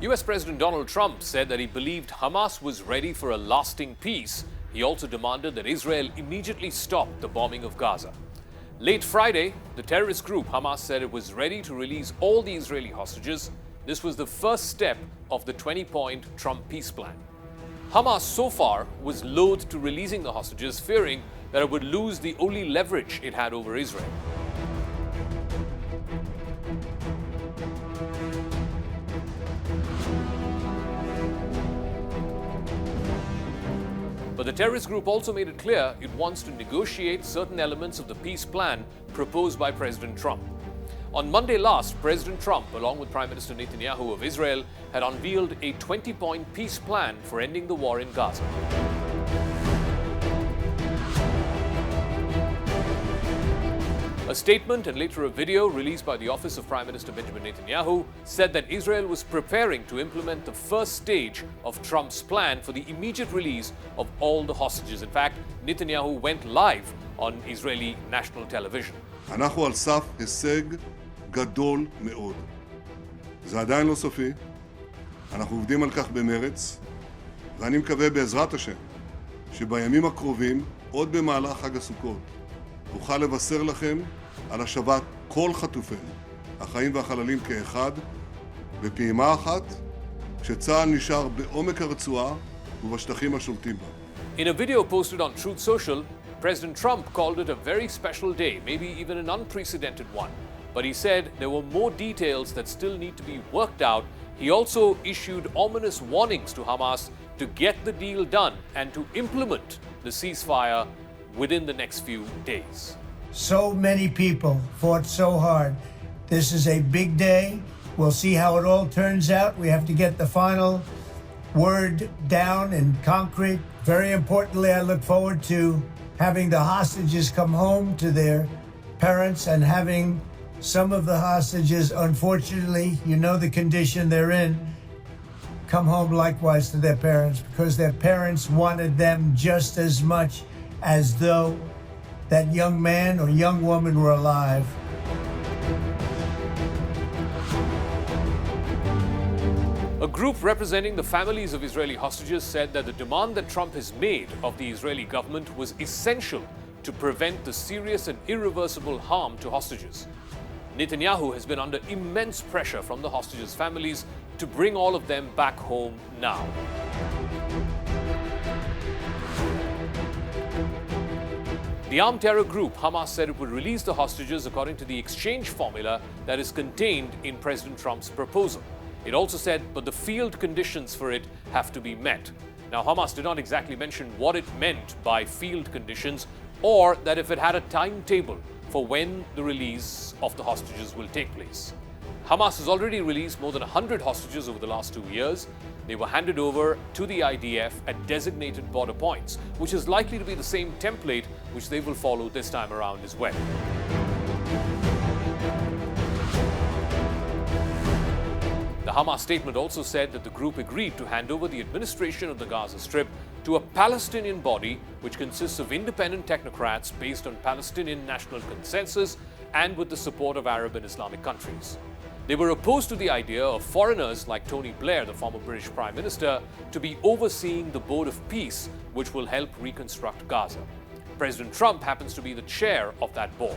US President Donald Trump said that he believed Hamas was ready for a lasting peace. He also demanded that Israel immediately stop the bombing of Gaza. Late Friday, the terrorist group Hamas said it was ready to release all the Israeli hostages. This was the first step of the 20-point Trump peace plan. Hamas so far was loath to releasing the hostages, fearing that it would lose the only leverage it had over Israel. But the terrorist group also made it clear it wants to negotiate certain elements of the peace plan proposed by President Trump. On Monday last, President Trump, along with Prime Minister Netanyahu of Israel, had unveiled a 20-point peace plan for ending the war in Gaza. A statement and later a video released by the office of Prime Minister Benjamin Netanyahu said that Israel was preparing to implement the first stage of Trump's plan for the immediate release of all the hostages. In fact, Netanyahu went live on Israeli national television. אנחנו על סף הישג גדול מאוד. זה עדיין לא סופי. אנחנו עובדים על כך במרץ, ואני מקווה בעזרת השם שבימים הקרובים, עוד במהלך חג הסוכות, אוכל לבשר לכם על השבת כל חטופינו, החיים והחללים כאחד, בפעימה אחת, כשצה"ל נשאר בעומק הרצועה ובשטחים השולטים בה. In a video posted on Truth Social, President Trump called it a very special day, maybe even an unprecedented one. But he said there were more details that still need to be worked out. He also issued ominous warnings to Hamas to get the deal done and to implement the ceasefire within the next few days. So many people fought so hard. This is a big day. We'll see how it all turns out. We have to get the final word down in concrete. Very importantly, I look forward to having the hostages come home to their parents and having some of the hostages, unfortunately, you know the condition they're in, come home likewise to their parents because their parents wanted them just as much as though that young man or young woman were alive. A group representing the families of Israeli hostages said that the demand that Trump has made of the Israeli government was essential to prevent the serious and irreversible harm to hostages. Netanyahu has been under immense pressure from the hostages' families to bring all of them back home now. The armed terror group Hamas said it would release the hostages according to the exchange formula that is contained in President Trump's proposal. It also said, but the field conditions for it have to be met. Now, Hamas did not exactly mention what it meant by field conditions or that if it had a timetable for when the release of the hostages will take place. Hamas has already released more than 100 hostages over the last 2 years. They were handed over to the IDF at designated border points, which is likely to be the same template which they will follow this time around as well. The Hamas statement also said that the group agreed to hand over the administration of the Gaza Strip to a Palestinian body which consists of independent technocrats based on Palestinian national consensus and with the support of Arab and Islamic countries. They were opposed to the idea of foreigners like Tony Blair, the former British Prime Minister, to be overseeing the Board of Peace, which will help reconstruct Gaza. President Trump happens to be the chair of that board.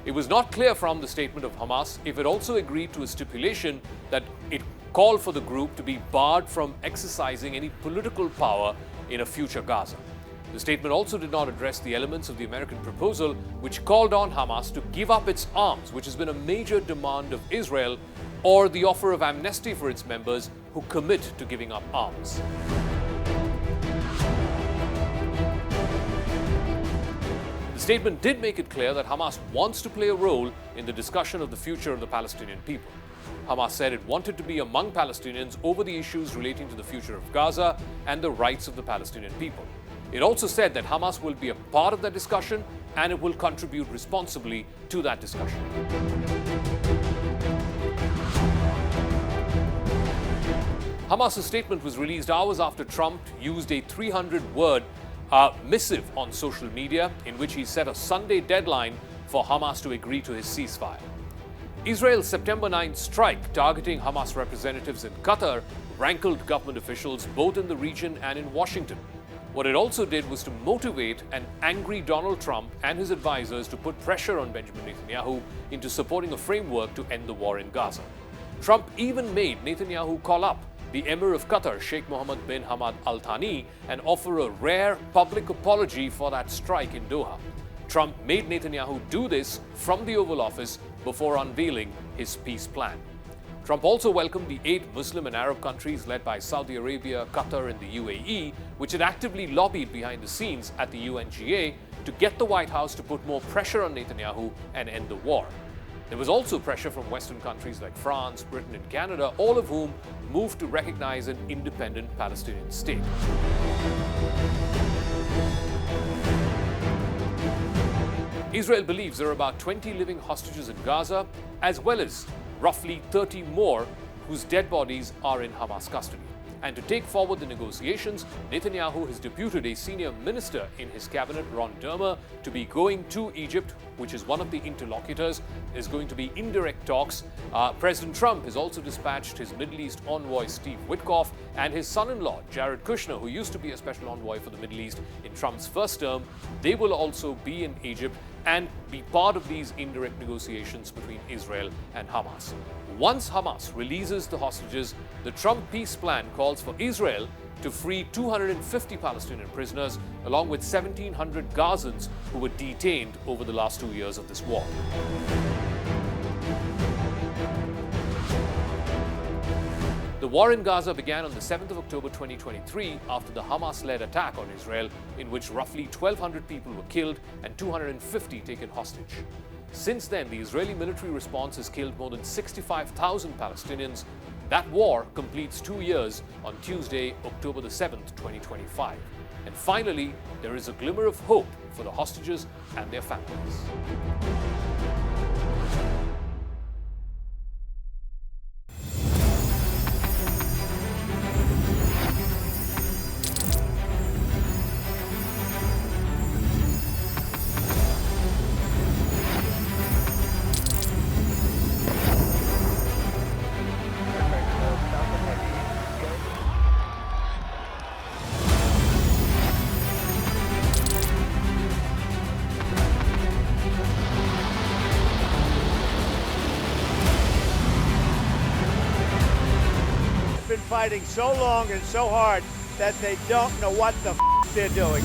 It was not clear from the statement of Hamas if it also agreed to a stipulation that it called for the group to be barred from exercising any political power in a future Gaza. The statement also did not address the elements of the American proposal which called on Hamas to give up its arms, which has been a major demand of Israel, or the offer of amnesty for its members who commit to giving up arms. The statement did make it clear that Hamas wants to play a role in the discussion of the future of the Palestinian people. Hamas said it wanted to be among Palestinians over the issues relating to the future of Gaza and the rights of the Palestinian people. It also said that Hamas will be a part of that discussion and it will contribute responsibly to that discussion. Hamas's statement was released hours after Trump used a 300-word missive on social media in which he set a Sunday deadline for Hamas to agree to his ceasefire. Israel's September 9 strike targeting Hamas representatives in Qatar rankled government officials both in the region and in Washington. What it also did was to motivate an angry Donald Trump and his advisors to put pressure on Benjamin Netanyahu into supporting a framework to end the war in Gaza. Trump even made Netanyahu call up the Emir of Qatar, Sheikh Mohammed bin Hamad Al Thani, and offer a rare public apology for that strike in Doha. Trump made Netanyahu do this from the Oval Office before unveiling his peace plan. Trump also welcomed the 8 Muslim and Arab countries led by Saudi Arabia, Qatar, and the UAE, which had actively lobbied behind the scenes at the UNGA to get the White House to put more pressure on Netanyahu and end the war. There was also pressure from Western countries like France, Britain, and Canada, all of whom moved to recognize an independent Palestinian state. Israel believes there are about 20 living hostages in Gaza, as well as roughly 30 more whose dead bodies are in Hamas custody. And to take forward the negotiations, Netanyahu has deputed a senior minister in his cabinet, Ron Dermer, to be going to Egypt, which is one of the interlocutors. There's going to be indirect talks. President Trump has also dispatched his Middle East envoy, Steve Witkoff, and his son-in-law, Jared Kushner, who used to be a special envoy for the Middle East in Trump's first term. They will also be in Egypt and be part of these indirect negotiations between Israel and Hamas. Once Hamas releases the hostages, the Trump peace plan calls for Israel to free 250 Palestinian prisoners, along with 1,700 Gazans who were detained over the last 2 years of this war. The war in Gaza began on the 7th of October 2023 after the Hamas-led attack on Israel, in which roughly 1,200 people were killed and 250 taken hostage. Since then, the Israeli military response has killed more than 65,000 Palestinians. That war completes 2 years on Tuesday, October the 7th, 2025. And finally, there is a glimmer of hope for the hostages and their families. Fighting so long and so hard that they don't know what the they're doing.